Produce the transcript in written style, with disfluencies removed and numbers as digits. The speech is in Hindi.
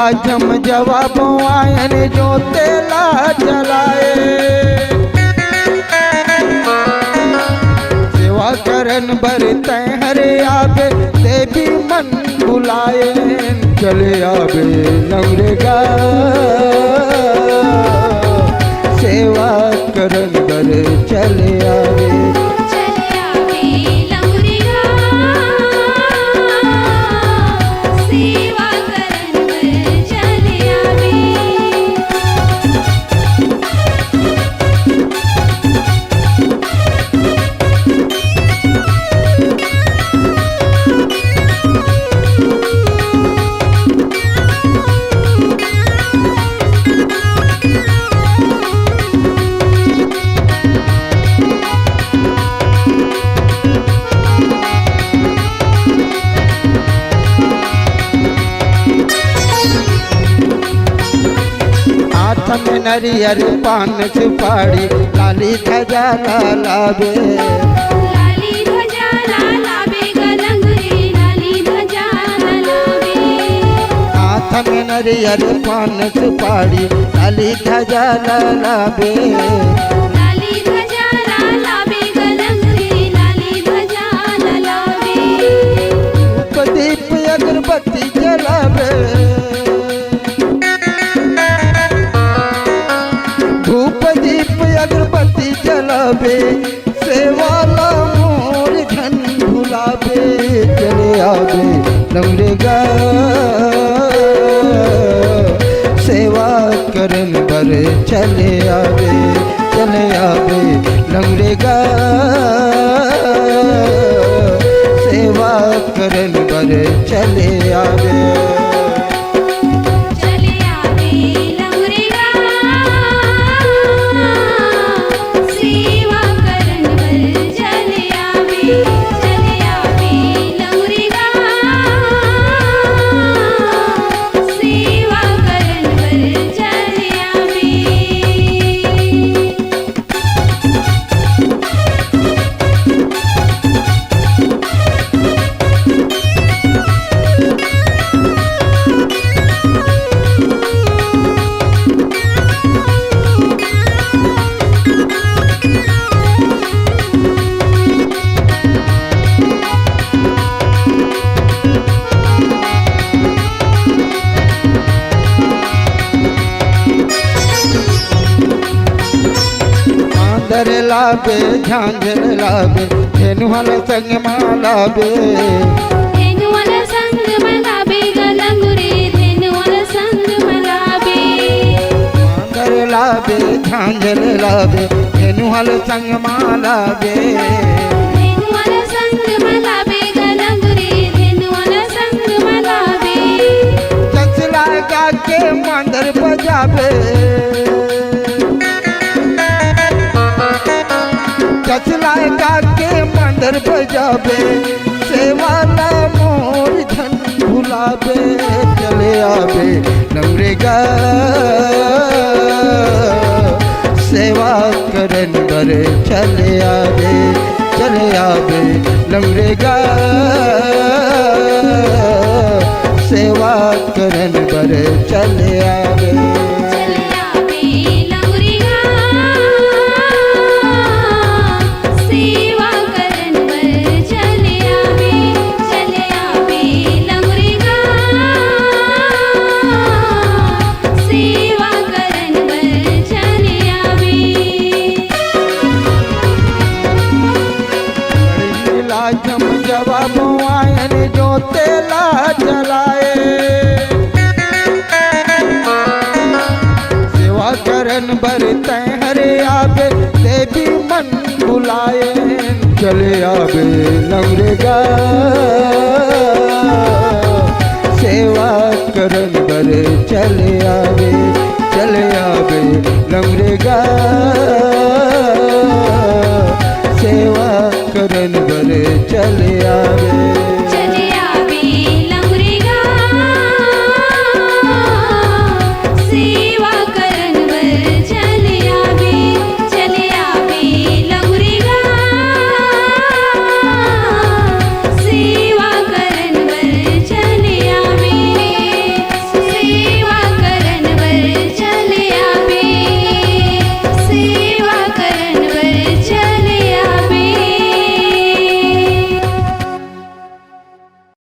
लाजम जवाबों आयन जो तेला चलाए सेवा करन बर तहरे आवे ते भी मन बुलाए चले आवे नवरेगा सेवा करन बर चले आवे में नरियर पान सुपारी लाली ध्वजा लावे लाली ध्वजा लावे गलंगरी लाली ध्वजा लावे हाथ में नरियर पान सुपारी लाली ध्वजा लावे लाली ध्वजा लावे गलंगरी लाली ध्वजा लावे दीप अगरबत्ती जलावे धूप दीप अगरबत्ती जलावे सेवाला मोर धन भुलावे चले आवे नवरेगा सेवा करन बर चले आवे नवरेगा सेवा करन बर चले आवे लावे झांझर लावे धेनुहल संग मालावे धेनुहल संग मलावे गलंगरी धेनुहल संग मलावे मांदर लावे झांझर लावे धेनुहल संग मालावे धेनुहल संग मलावे गलंगरी धेनुहल संग मलावे चचला गा के मांदर बजावे चचला गा के मंदर बजावे सेवाला मोर धन भुलावे चले आवे नवरेगा सेवा करन बर चले आवे नवरेगा सेवा करन बर चले आवे लाजम जवाबों आयन जो तेला चलाए सेवा करन बर तहरे आवे ते भी मन बुलाए चले आवे नवरेगा सेवा करन बर चले आवे नवरेगा सेवा करन बर चले